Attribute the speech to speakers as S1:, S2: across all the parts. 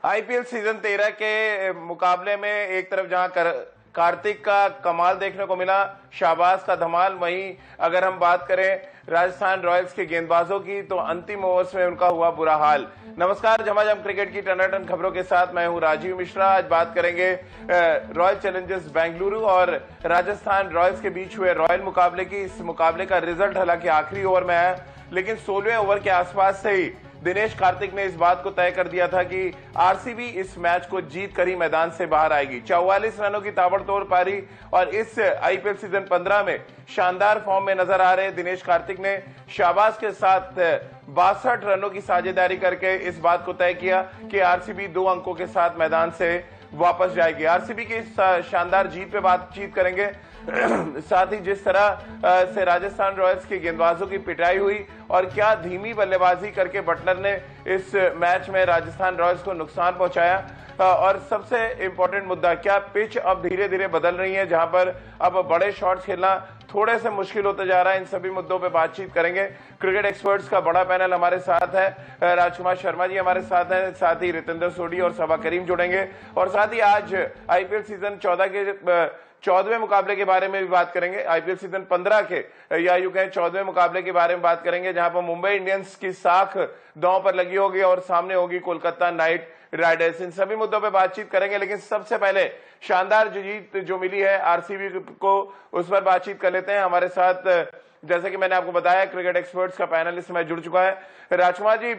S1: IPL season 13 के मुकाबले में एक तरफ जहां कार्तिक का कमाल देखने को मिला, शाहबाज का धमाल, वहीं अगर हम बात करें राजस्थान रॉयल्स के गेंदबाजों की तो अंतिम ओवर्स में उनका हुआ बुरा हाल। नमस्कार, झमाझम क्रिकेट की टनाटन खबरों के साथ मैं हूं राजीव मिश्रा। आज बात करेंगे रॉयल चैलेंजर्स बेंगलुरु और राजस्थान रॉयल्स के बीच हुए रॉयल मुकाबले की। इस मुकाबले का रिजल्ट हालांकि आखिरी ओवर में आया, लेकिन 16वें ओवर के आसपास से ही दिनेश कार्तिक ने इस बात को तय कर दिया था कि आरसीबी इस मैच को जीत कर ही मैदान से बाहर आएगी। 44 रनों की ताबड़तोड़ पारी और इस आईपीएल सीजन 15 में शानदार फॉर्म में नजर आ रहे दिनेश कार्तिक ने शाहबाज के साथ 62 रनों की साझेदारी करके इस बात को तय किया कि आरसीबी 2 अंकों के साथ मैदान से वापस जाएगी। आरसीबी की इस शानदार जीत पे बातचीत करेंगे, साथ ही जिस तरह से राजस्थान रॉयल्स के गेंदबाजों की पिटाई हुई और क्या धीमी बल्लेबाजी करके बटलर ने इस मैच में राजस्थान रॉयल्स को नुकसान पहुंचाया, और सबसे इंपॉर्टेंट मुद्दा, क्या पिच अब धीरे धीरे बदल रही है जहां पर अब बड़े शॉट्स खेलना थोड़े से मुश्किल होते जा रहा है। इन सभी मुद्दों पे बातचीत करेंगे। क्रिकेट एक्सपर्ट्स का बड़ा पैनल हमारे साथ है, राजकुमार शर्मा जी हमारे साथ हैं, साथ ही रितेंद्र सोडी और सबा करीम जुड़ेंगे, और साथ ही आज आईपीएल सीजन 14 के 14वें मुकाबले के बारे में भी बात करेंगे। आईपीएल सीजन 15 के या यूं कहें 14वें मुकाबले के बारे में बात करेंगे, जहां पर मुंबई इंडियंस की साख दांव पर लगी होगी और सामने होगी कोलकाता नाइट राइडर्स। इन सभी मुद्दों पे बातचीत करेंगे, लेकिन सबसे पहले शानदार जीत जो मिली है आरसीबी को, उस पर बातचीत कर लेते हैं। हमारे साथ, जैसे कि मैंने आपको बताया, क्रिकेट एक्सपर्ट्स का पैनल इस समय जुड़ चुका है। राजकुमार जी,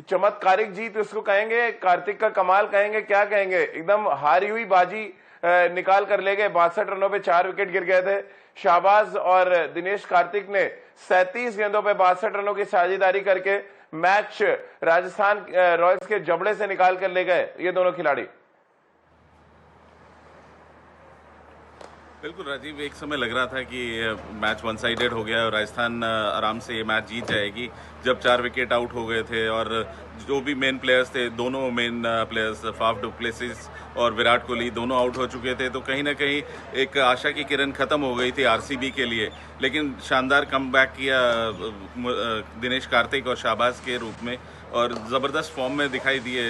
S1: चमत्कारिक जीत उसको कहेंगे, कार्तिक का कमाल कहेंगे, क्या कहेंगे? एकदम हारी हुई बाजी निकाल कर ले गए। 62 रनों पे 4 विकेट गिर गए थे। शाहबाज और दिनेश कार्तिक ने 37 गेंदों पे 62 रनों की साझेदारी करके मैच राजस्थान रॉयल्स के जबड़े से निकाल कर ले गए ये दोनों खिलाड़ी।
S2: बिल्कुल राजीव, एक समय लग रहा था कि मैच वन साइडेड हो गया और राजस्थान आराम से ये मैच जीत जाएगी, जब 4 विकेट आउट हो गए थे और जो भी मेन प्लेयर्स थे, दोनों main players Faf du Plessis और विराट कोहली दोनों आउट हो चुके थे, तो कहीं ना कहीं एक आशा की किरण खत्म हो गई थी आरसीबी के लिए। लेकिन शानदार कमबैक किया दिनेश कार्तिक और शाहबाज के रूप में, और ज़बरदस्त फॉर्म में दिखाई दिए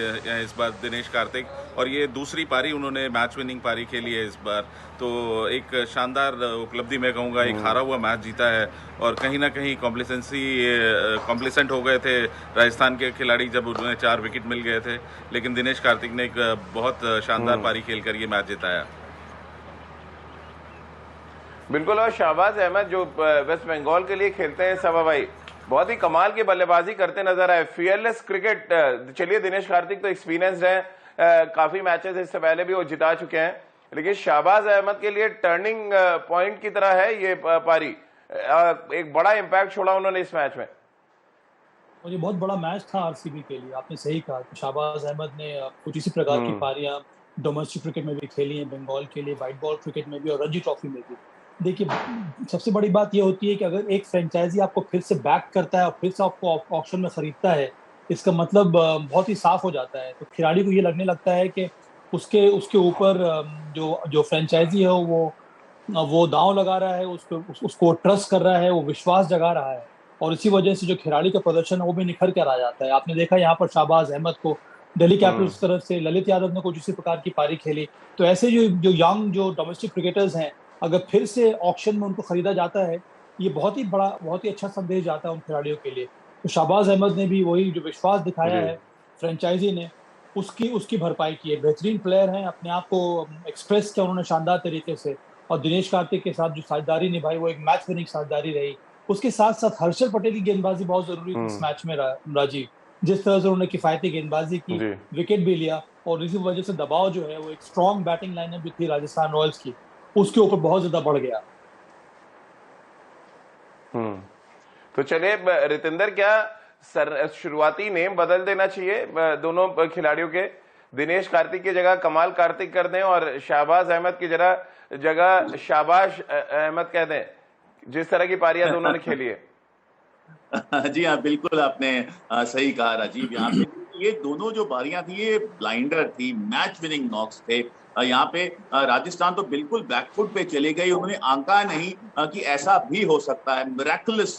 S2: इस बार दिनेश कार्तिक, और ये दूसरी पारी उन्होंने मैच विनिंग पारी खेली है इस बार, तो एक शानदार उपलब्धि मैं कहूँगा। एक हारा हुआ मैच जीता है और कहीं ना कहीं कॉम्प्लिसेंट हो गए थे राजस्थान के खिलाड़ी जब उन्हें 4 विकेट मिल गए थे, लेकिन दिनेश कार्तिक ने एक बहुत शानदार पारी खेलकर ये मैच जिताया।
S1: बिल्कुल, और शाहबाज अहमद जो वेस्ट बंगाल के लिए खेलते हैं, सबा भाई, बहुत ही कमाल की बल्लेबाजी करते नजर आए। Fearless cricket. चलिए, दिनेश कार्तिक तो एक्सपीरियंस्ड है, काफी मैचेस इससे पहले भी वो जिता चुके हैं, लेकिन शाहबाज अहमद के लिए टर्निंग पॉइंट की तरह है ये पारी। एक बड़ा इंपैक्ट छोड़ा उन्होंने इस मैच में।
S3: और ये बहुत बड़ा मैच था आरसीबी के लिए। आपने सही कहा कि शाहबाज अहमद ने कुछ इसी प्रकार की पारियां डोमेस्टिक क्रिकेट में भी खेली हैं, बंगाल के लिए, व्हाइट बॉल क्रिकेट में भी और रणजी ट्रॉफी में भी। देखिए, सबसे बड़ी बात यह होती है कि अगर एक फ्रेंचाइजी आपको फिर से बैक करता है और फिर से आपको ऑक्शन में खरीदता है, इसका मतलब बहुत ही साफ हो जाता है। तो खिलाड़ी को ये लगने लगता है कि उसके ऊपर जो फ्रेंचाइजी है वो दांव लगा रहा है, उसको ट्रस्ट कर रहा है, वो विश्वास जगा रहा है, और इसी वजह से जो खिलाड़ी का प्रदर्शन है वो भी निखर कर आ जाता है। आपने देखा यहाँ पर शाहबाज अहमद को दिल्ली कैपिटल्स की तरफ से ललित यादव ने कुछ इसी प्रकार की पारी खेली। तो ऐसे जो यंग जो डोमेस्टिक क्रिकेटर्स हैं, अगर फिर से ऑक्शन में उनको खरीदा जाता है, ये बहुत ही अच्छा संदेश जाता है उन खिलाड़ियों के लिए। तो शाहबाज अहमद ने भी वही जो विश्वास दिखाया है फ्रेंचाइजी ने, उसकी भरपाई की है। बेहतरीन प्लेयर हैं, अपने आप को एक्सप्रेस किया उन्होंने शानदार तरीके से, और दिनेश कार्तिक के साथ जो साझेदारी निभाई वो एक मैच विनिंग साझेदारी रही। उसके साथ साथ हर्षल पटेल की गेंदबाजी बहुत जरूरी थी इस मैच में राजीव। जिस तरह से उन्होंने किफायती गेंदबाजी की, विकेट भी लिया, और इसी वजह से दबाव जो है वो एक स्ट्रॉन्ग बैटिंग लाइनअप जो थी राजस्थान रॉयल्स की, उसके ऊपर बहुत ज्यादा बढ़ गया।
S1: तो चलिए रितेंद्र, क्या शुरुआती नेम बदल देना चाहिए दोनों खिलाड़ियों के? दिनेश कार्तिक की जगह कमाल कार्तिक कर दें और शाहबाज अहमद की जगह शाबाश अहमद कह दें, जिस तरह की पारियां दोनों ने खेली है।
S4: जी हाँ, बिल्कुल आपने सही कहा राजीव। यहाँ पे ये दोनों जो पारियां थी ये ब्लाइंडर थी, मैच विनिंग नॉक्स थे। यहाँ पे राजस्थान तो बिल्कुल बैकफुट पे चले गई, उन्होंने आंका नहीं कि ऐसा भी हो सकता है। Miracles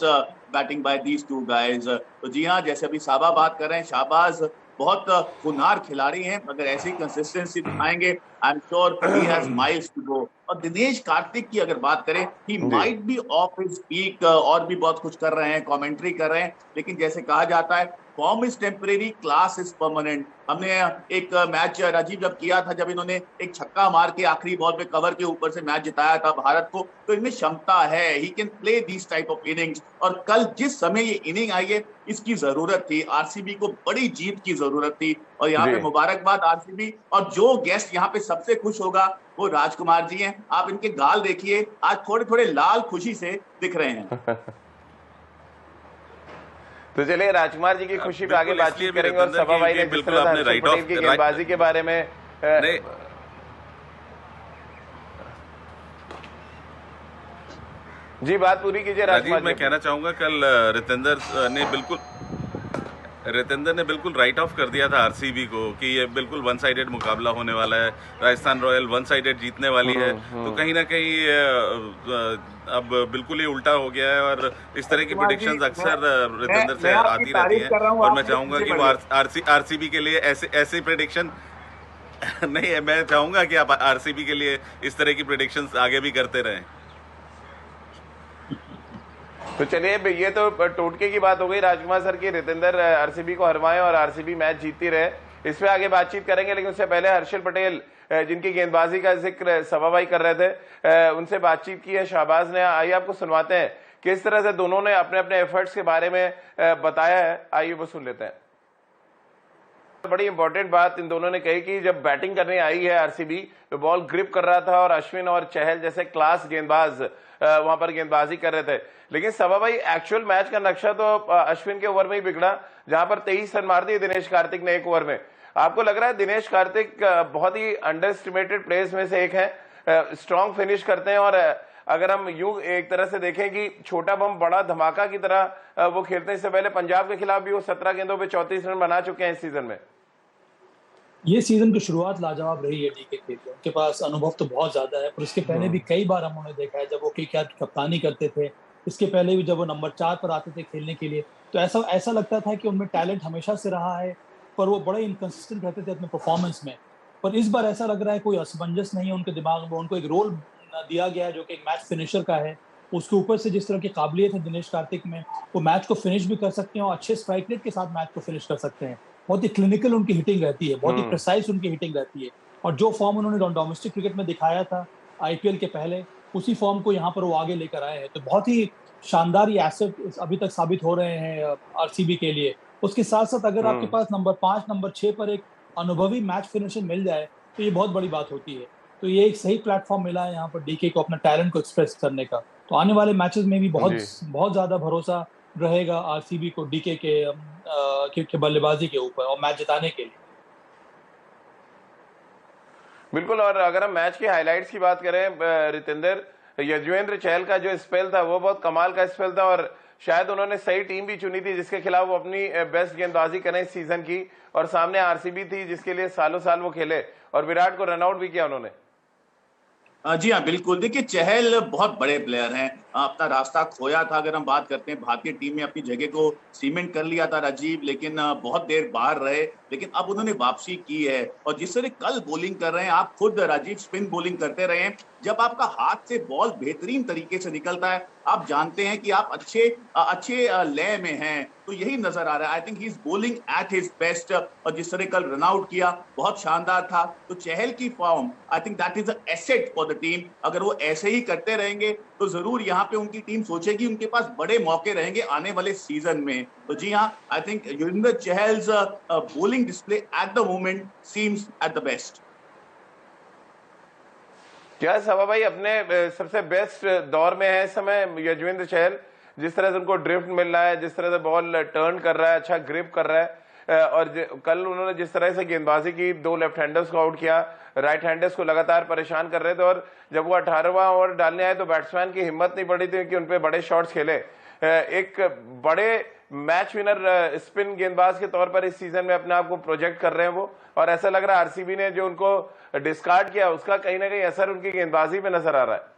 S4: batting bye these two guys. तो जी हाँ, जैसे अभी साबा बात कर रहे हैं, शाहबाज बहुत होनहार खिलाड़ी हैं। अगर ऐसी कंसिस्टेंसी दिखाएंगे, I am sure he has miles to go. और दिनेश कार्तिक की अगर बात करें, ही
S1: जी
S4: might be off his peak, और भी बहुत कुछ कर रहे हैं, कमेंट्री कर रहे हैं, लेकिन जैसे कहा जाता है, form is temporary, class is permanent. हमने एक मैच राजीव जब किया था, जब इन्होंने एक छक्का मार के आखिरी बॉल पे कवर के ऊपर से मैच जिताया था भारत को, तो इनमें क्षमता है, he can play this type of innings. और कल जिस समय ये इनिंग आई है, इसकी जरूरत थी, आरसीबी को बड़ी जीत की जरूरत थी। और यहाँ
S1: जी
S4: पे मुबारकबाद आरसीबी। और जो गेस्ट यहाँ पे सबसे खुश होगा वो राजकुमार जी हैं। आप इनके गाल देखिए, आज थोड़े थोड़े लाल खुशी से दिख रहे हैं।
S1: तो चलिए राजकुमार जी की खुशी पे आगे
S2: बिल्कुल, इसलिए
S1: बातचीत
S2: भी
S1: करेंगे। और
S2: रविंदर
S1: सभा भाई
S2: की
S1: ने जिस
S2: बिल्कुल
S1: तरह से
S2: आपने
S1: हर्षल
S2: राइट
S1: पटेल
S2: ऑफ
S1: की गेंदबाजी के बारे में
S2: नहीं
S1: जी बात पूरी कीजिए
S2: राजीव,
S1: राजकुमार
S2: मैं
S1: जी।
S2: कहना चाहूंगा कल रितेंद्र ने बिल्कुल राइट ऑफ कर दिया था आरसीबी को कि ये बिल्कुल वन साइडेड मुकाबला होने वाला है, राजस्थान रॉयल वन साइडेड जीतने वाली है। तो कहीं ना कहीं अब बिल्कुल ही उल्टा हो गया है। और इस तरह की प्रेडिक्शंस अक्सर रितेंद्र से आती रहती हैं। और मैं चाहूंगा कि वो आरसीबी के लिए ऐसी प्रेडिक्शन नहीं है, मैं चाहूंगा कि आप आरसीबी के लिए इस तरह की प्रेडिक्शंस आगे भी करते रहें।
S1: तो चलिए ये तो टोटके की बात हो गई राजकुमार सर की, रितेंद्र आरसीबी को हरवाएं और आरसीबी मैच जीतती रहे, इस पे आगे बातचीत करेंगे। लेकिन उससे पहले हर्षल पटेल जिनकी गेंदबाजी का जिक्र सभा भाई कर रहे थे, उनसे बातचीत की है शाहबाज ने। आइए आपको सुनवाते हैं किस तरह से दोनों ने अपने अपने एफर्ट्स के बारे में बताया है, आइए वो सुन लेते हैं। बड़ी इंपॉर्टेंट बात इन दोनों ने कही कि जब बैटिंग करने आई है आरसीबी तो बॉल ग्रिप कर रहा था और अश्विन और चहल जैसे क्लास गेंदबाज वहां पर गेंदबाजी कर रहे थे। लेकिन सभा भाई एक्चुअल मैच का नक्शा तो अश्विन के ओवर में ही बिगड़ा, जहां पर 23 रन मार दिए दिनेश कार्तिक ने एक ओवर में। आपको लग रहा है दिनेश कार्तिक बहुत ही अंडर एस्टिमेटेड प्लेयर्स में से एक है, स्ट्रॉन्ग फिनिश करते हैं, और अगर हम यूं एक तरह से देखें कि छोटा बम बड़ा धमाका की तरह वो खेलते हैं। इससे पहले पंजाब के खिलाफ भी वो 17 गेंदों पे 34 रन बना चुके हैं इस सीजन में।
S3: ये सीजन की शुरुआत लाजवाब रही है डीके के लिए, उनके पास अनुभव तो बहुत ज्यादा है, पर इसके पहले भी कई बार हम उन्हें देखा है जब वो केकेआर की कप्तानी करते थे, इसके पहले भी जब वो नंबर 4 पर आते थे खेलने के लिए, तो ऐसा लगता था कि उनमें टैलेंट हमेशा से रहा है, पर वो बड़े इनकंसिस्टेंट रहते थे अपने परफॉर्मेंस में। पर इस बार ऐसा लग रहा है कोई असमंजस नहीं है उनके दिमाग में, उनको एक रोल दिया गया है जो कि एक मैच फिनिशर का है। उसके ऊपर से जिस तरह की काबिलियत है दिनेश कार्तिक में, वो मैच को फिनिश भी कर सकते हैं और अच्छे स्ट्राइक रेट के साथ मैच को फिनिश कर सकते हैं। बहुत ही क्लिनिकल उनकी हिटिंग रहती है, बहुत ही प्रिसाइज उनकी हिटिंग रहती है। और जो फॉर्म उन्होंने डोमेस्टिक क्रिकेट में दिखाया था आईपीएल के पहले, उसी फॉर्म को यहाँ पर वो आगे लेकर आए हैं। तो बहुत ही शानदार ये एसेट अभी तक साबित हो रहे हैं आरसीबी के लिए। उसके साथ साथ अगर आपके पास नंबर 5 नंबर 6 पर एक अनुभवी मैच फिनिशर मिल जाए तो ये बहुत बड़ी बात होती है। तो ये एक सही प्लेटफॉर्म मिला है यहाँ पर डीके को अपना टैलेंट को एक्सप्रेस करने का। तो आने वाले मैचेस में भी बहुत ज्यादा भरोसा रहेगा आरसीबी को डीके के बल्लेबाजी के ऊपर और मैच जिताने के लिए।
S1: बिल्कुल। और अगर हम मैच की हाइलाइट्स की बात करें, रितेंद्र, यजुवेंद्र चहल का जो स्पेल था वो बहुत कमाल का स्पेल था, और शायद उन्होंने सही टीम भी चुनी थी जिसके खिलाफ वो अपनी बेस्ट गेंदबाजी करें इस सीजन की। और सामने आरसीबी थी जिसके लिए सालों साल वो खेले, और विराट को रनआउट भी किया उन्होंने।
S4: जी हाँ, बिल्कुल। देखिए, चहल बहुत बड़े प्लेयर हैं, अपना रास्ता खोया था। अगर हम बात करते हैं, भारतीय टीम में अपनी जगह को सीमेंट कर लिया था राजीव, लेकिन बहुत देर बाहर रहे, लेकिन अब उन्होंने वापसी की है। और जिस तरह कल बॉलिंग कर रहे हैं, आप खुद राजीव स्पिन बॉलिंग करते रहे हैं, जब आपका हाथ से बॉल बेहतरीन तरीके से निकलता है, आप जानते हैं कि आप अच्छे लय में हैं। तो यही नजर आ रहा है। I think he is bowling at his best. और जिस तरह कल रन आउट किया, बहुत शानदार था। तो चहल की form, I think that is a asset for the team. अगर वो ऐसे ही करते रहेंगे तो जरूर यहाँ पे उनकी टीम सोचेगी उनके पास बड़े मौके रहेंगे आने वाले सीजन में। तो जी हाँ, I think Yuzvendra Chahal's bowling display at the moment seems at the best.
S1: क्या सभा भाई अपने सबसे बेस्ट दौर में है इस समय यजुवेंद्र चहल? जिस तरह से उनको ड्रिफ्ट मिल रहा है, जिस तरह से बॉल टर्न कर रहा है, अच्छा ग्रिप कर रहा है, और कल उन्होंने जिस तरह से गेंदबाजी की, 2 लेफ्ट हैंडर्स को आउट किया, राइट हैंडर्स को लगातार परेशान कर रहे थे, और जब वो 18वां ओवर डालने आए तो बैट्समैन की हिम्मत नहीं पड़ी थी कि उनपे बड़े शॉट्स खेले। एक बड़े मैच विनर स्पिन गेंदबाज के तौर पर इस सीजन में अपने आप को प्रोजेक्ट कर रहे हैं वो, और ऐसा लग रहा है आरसीबी ने जो उनको डिस्कार्ड किया उसका कहीं ना कहीं असर उनकी गेंदबाजी पे नजर आ रहा है।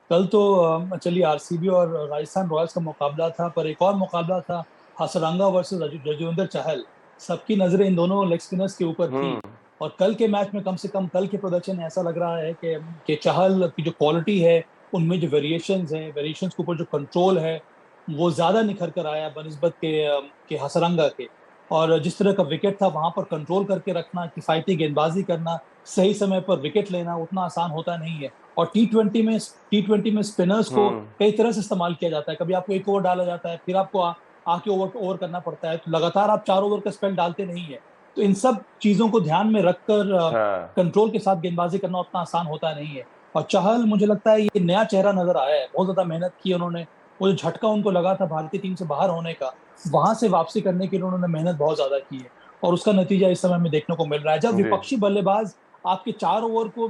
S3: कल तो चलिए आरसीबी और राजस्थान रॉयल्स का मुकाबला था, पर एक और मुकाबला था हसरंगा वर्सेस यजुवेंद्र चहल। सबकी नजरें इन दोनों लेग स्पिनर्स के ऊपर थी।
S1: हम्म।
S3: और कल के मैच में कम से कम कल के प्रदर्शन में ऐसा लग रहा है कि चहल की जो क्वालिटी है, उनमें जो वेरिएशंस के ऊपर जो कंट्रोल है, वो ज्यादा निखर कर आया बनिस्बत के हसरंगा के। और जिस तरह का विकेट था, वहां पर कंट्रोल करके रखना, किफायती गेंदबाजी करना, सही समय पर विकेट लेना उतना आसान होता नहीं है। और टी ट्वेंटी में स्पिनर्स को
S1: हम्म।
S3: कई तरह से इस्तेमाल किया जाता है। कभी आपको एक ओवर डाला जाता है, फिर आपको आके ओवर ओवर करना पड़ता है, तो लगातार आप 4 ओवर का स्पेल डालते नहीं है। तो इन सब चीजों को ध्यान में रखकर
S1: हाँ।
S3: कंट्रोल के साथ गेंदबाजी करना उतना आसान होता नहीं है। और चहल, मुझे लगता है ये नया चेहरा नजर आया है, बहुत ज्यादा मेहनत की है उन्होंने। वो जो झटका उनको लगा था भारतीय टीम से बाहर होने का, वहां से वापसी करने के लिए उन्होंने मेहनत बहुत ज्यादा की है। और उसका नतीजा इस समय में देखने को मिल रहा है, जब
S1: जी।
S3: विपक्षी बल्लेबाज आपके 4 ओवर को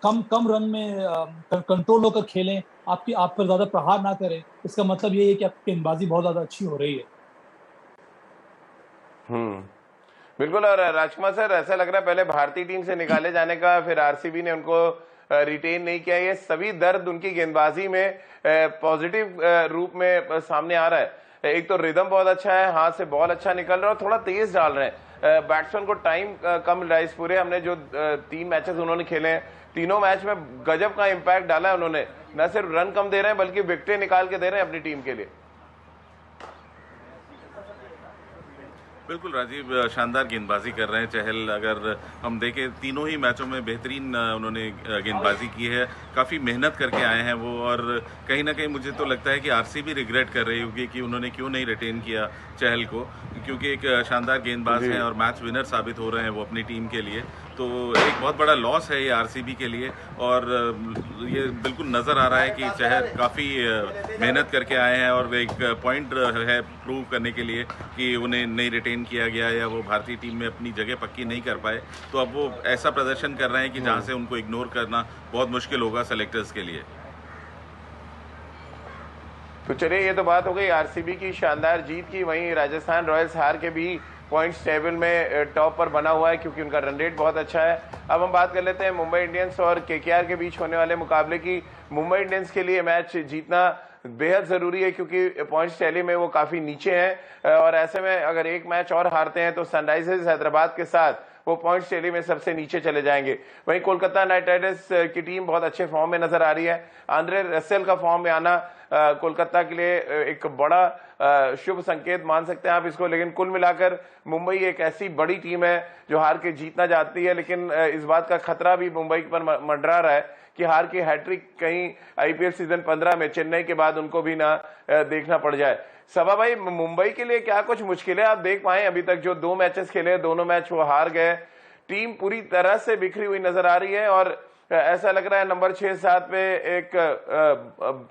S3: कम कम रन में कंट्रोल होकर खेलें, आप पर ज्यादा प्रहार ना करें, इसका मतलब ये है कि आपकी गेंदबाजी बहुत ज्यादा अच्छी हो रही है।
S1: हम्म। बिल्कुल। और राजकुमार सर, ऐसा लग रहा है पहले भारतीय टीम से निकाले जाने का, फिर आरसीबी ने उनको रिटेन नहीं किया, ये सभी दर्द उनकी गेंदबाजी में पॉजिटिव रूप में सामने आ रहा है। एक तो रिदम बहुत अच्छा है, हाथ से बॉल अच्छा निकल रहा है और थोड़ा तेज डाल रहे हैं। बैट्समैन को टाइम कम मिल रहा है। इस पूरे हमने जो 3 मैचेस उन्होंने खेले हैं, तीनों मैच में गजब का इंपैक्ट डाला है उन्होंने। न सिर्फ रन कम दे रहे हैं, बल्कि विकेटें निकाल के दे रहे हैं अपनी टीम के लिए।
S2: बिल्कुल राजीव, शानदार गेंदबाजी कर रहे हैं चहल। अगर हम देखें, तीनों ही मैचों में बेहतरीन उन्होंने गेंदबाजी की है। काफ़ी मेहनत करके आए हैं वो। और कहीं ना कहीं मुझे तो लगता है कि आरसीबी रिग्रेट कर रही होगी कि उन्होंने क्यों नहीं रिटेन किया चहल को, क्योंकि एक शानदार गेंदबाज हैं और मैच विनर साबित हो रहे हैं वो अपनी टीम के लिए। तो एक बहुत बड़ा लॉस है ये आरसीबी के लिए। और ये बिल्कुल नज़र आ रहा है कि चहल काफ़ी मेहनत करके आए हैं और एक पॉइंट है प्रूव करने के लिए कि उन्हें नहीं रिटेन किया गया या वो भारतीय टीम में अपनी जगह पक्की नहीं कर पाए। तो अब वो ऐसा प्रदर्शन कर रहे हैं कि जहाँ से उनको इग्नोर करना बहुत मुश्किल होगा सेलेक्टर्स के लिए।
S1: तो चलिए, ये तो बात हो गई आरसीबी की शानदार जीत की। वहीं राजस्थान रॉयल्स हार के भी पॉइंट्स टेबल में टॉप पर बना हुआ है, क्योंकि उनका रन रेट बहुत अच्छा है। अब हम बात कर लेते हैं मुंबई इंडियंस और केकेआर के बीच होने वाले मुकाबले की। मुंबई इंडियंस के लिए मैच जीतना बेहद जरूरी है, क्योंकि पॉइंट्स टैली में वो काफी नीचे हैं। और ऐसे में अगर एक मैच और हारते हैं तो सनराइजर्स हैदराबाद के साथ वो पॉइंट्स टैली में सबसे नीचे चले जाएंगे। वहीं कोलकाता नाइट राइडर्स की टीम बहुत अच्छे फॉर्म में नजर आ रही है। आंद्रे रसेल का फॉर्म में आना कोलकाता के लिए एक बड़ा शुभ संकेत मान सकते हैं आप इसको। लेकिन कुल मिलाकर मुंबई एक ऐसी बड़ी टीम है जो हार के जीतना चाहती है, लेकिन इस बात का खतरा भी मुंबई पर मंडरा रहा है कि हार की हैट्रिक कहीं आईपीएल सीजन 15 में चेन्नई के बाद उनको भी ना देखना पड़ जाए। सबा भाई, मुंबई के लिए क्या कुछ मुश्किलें आप देख पाए अभी तक? जो 2 मैचेस खेले, दोनों मैच वो हार गए, टीम पूरी तरह से बिखरी हुई नजर आ रही है। और ऐसा लग रहा है नंबर 6-7 पे एक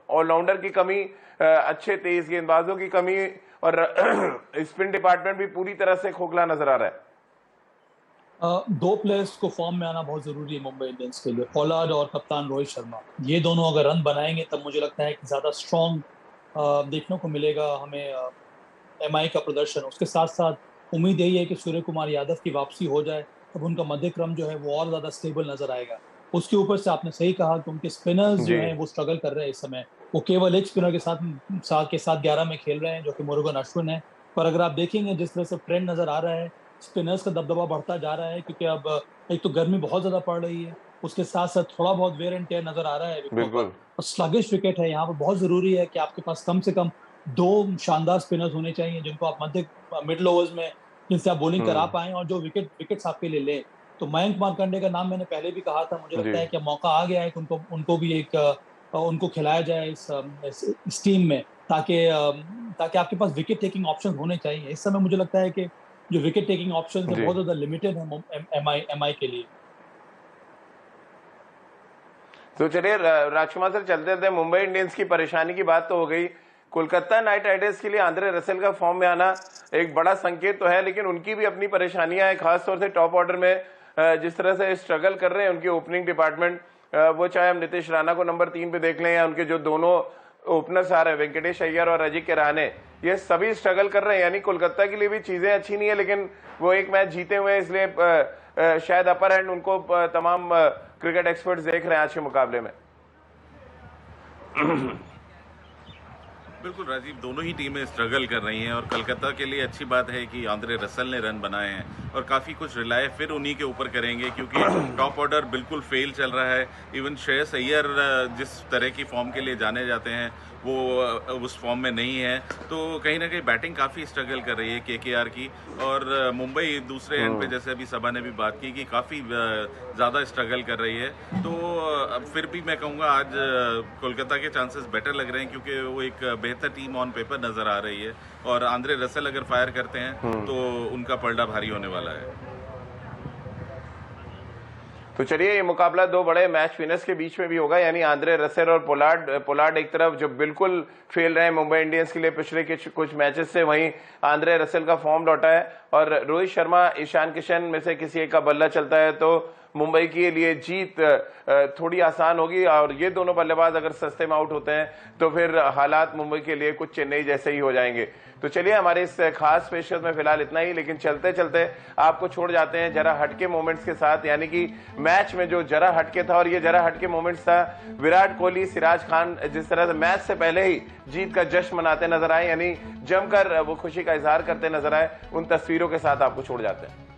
S1: ऑलराउंडर की कमी, अच्छे तेज गेंदबाजों की कमी और स्पिन डिपार्टमेंट भी पूरी तरह से खोखला नजर आ रहा है।
S3: 2 प्लेयर्स को फॉर्म में आना बहुत जरूरी है मुंबई इंडियंस के लिए, पोलार्ड और कप्तान रोहित शर्मा। ये दोनों अगर रन बनाएंगे तब मुझे लगता है कि ज्यादा स्ट्रॉन्ग देखने को मिलेगा हमें एमआई का प्रदर्शन। उसके साथ साथ उम्मीद यही है कि सूर्य कुमार यादव की वापसी हो जाए, तब उनका मध्य क्रम जो है वो और ज्यादा स्टेबल नजर आएगा। उसके ऊपर से आपने सही कहा कि उनके स्पिनर्स जो
S1: जी।
S3: हैं वो स्ट्रगल कर रहे हैं इस समय। वो केवल एक स्पिनर के साथ 11 में खेल रहे हैं, जो कि मुरुगन अश्विन है। पर अगर आप देखेंगे जिस तरह से ट्रेंड नजर आ रहा है, स्पिनर्स का दबदबा बढ़ता जा रहा है, क्योंकि अब एक तो गर्मी बहुत ज्यादा पड़ रही है, उसके साथ साथ थोड़ा बहुत वेयर एंड टेयर नजर आ रहा है विकेटों पर,
S1: बिल्कुल।
S3: और स्लगिश विकेट है। यहाँ पर बहुत जरूरी है कि आपके पास कम से कम 2 शानदार स्पिनर्स होने चाहिए, जिनको आप मिडिल ओवर्स में, जिनसे आप बॉलिंग करा पाएं और जो विकेट्स आपके लिए ले। तो मयंक मार्कंडे का नाम मैंने पहले भी कहा था, मुझे लगता
S1: जी।
S3: है कि मौका आ गया है कि उनको भी उनको खिलाया जाए इस टीम में, ताकि आपके पास विकेट टेकिंग ऑप्शन होने चाहिए। इस समय मुझे लगता है कि जो विकेट टेकिंग ऑप्शन है
S1: जी।
S3: बहुत ज्यादा लिमिटेड है एमआई के लिए।
S1: तो चलिए राजकुमार सर, चलते थे मुंबई इंडियंस की परेशानी की बात तो हो गई। कोलकाता नाइट राइडर्स के लिए आंद्रे रसेल का फॉर्म में आना एक बड़ा संकेत तो है, लेकिन उनकी भी अपनी परेशानियां हैं, खासतौर से टॉप ऑर्डर में जिस तरह से स्ट्रगल कर रहे हैं उनकी ओपनिंग डिपार्टमेंट। वो चाहे हम नीतीश राणा को नंबर 3 पे देख लें या उनके जो दोनों ओपनर्स आ रहे हैं वेंकटेश अय्यर और अजिंक्य रहाणे, ये सभी स्ट्रगल कर रहे हैं। यानी कोलकाता के लिए भी चीजें अच्छी नहीं है, लेकिन वो एक मैच जीते हुए हैं, इसलिए शायद अपर हैंड उनको तमाम क्रिकेट एक्सपर्ट्स देख रहे हैं आज के मुकाबले में।
S2: बिल्कुल राजीव, दोनों ही टीमें स्ट्रगल कर रही हैं और कोलकाता के लिए अच्छी बात है कि आंद्रे रसल ने रन बनाए हैं और काफ़ी कुछ रिलाय फिर उन्हीं के ऊपर करेंगे क्योंकि टॉप ऑर्डर बिल्कुल फेल चल रहा है। इवन श्रेयस अय्यर जिस तरह की फॉर्म के लिए जाने जाते हैं वो उस फॉर्म में नहीं है, तो कहीं ना कहीं बैटिंग काफ़ी स्ट्रगल कर रही है केकेआर की। और मुंबई दूसरे एंड पे, जैसे अभी सभा ने भी बात की, कि काफ़ी ज़्यादा स्ट्रगल कर रही है। तो फिर भी मैं कहूँगा आज कोलकाता के चांसेस बेटर लग रहे हैं क्योंकि वो एक बेहतर टीम ऑन पेपर नज़र आ रही है और आंद्रे रसल अगर फायर करते हैं तो उनका पलड़ा भारी होने वाला है।
S1: तो चलिए, ये मुकाबला दो बड़े मैच विनर्स के बीच में भी होगा, यानी आंद्रे रसेल और पोलार्ड एक तरफ जो बिल्कुल फेल रहे हैं मुंबई इंडियंस के लिए पिछले कुछ मैचेस से, वहीं आंद्रे रसेल का फॉर्म लौटा है और रोहित शर्मा, ईशान किशन में से किसी एक का बल्ला चलता है तो मुंबई के लिए जीत थोड़ी आसान होगी। और ये दोनों बल्लेबाज अगर सस्ते में आउट होते हैं तो फिर हालात मुंबई के लिए कुछ चेन्नई जैसे ही हो जाएंगे। तो चलिए, हमारे इस खास पेशकश में फिलहाल इतना ही, लेकिन चलते चलते आपको छोड़ जाते हैं जरा हटके मोमेंट्स के साथ, यानी कि मैच में जो जरा हटके था, और ये जरा हटके मोमेंट्स था विराट कोहली, सिराज खान जिस तरह से मैच से पहले ही जीत का जश्न मनाते नजर आए, यानी जमकर वो खुशी का इजहार करते नजर आए, उन तस्वीरों के साथ आपको छोड़ जाते हैं।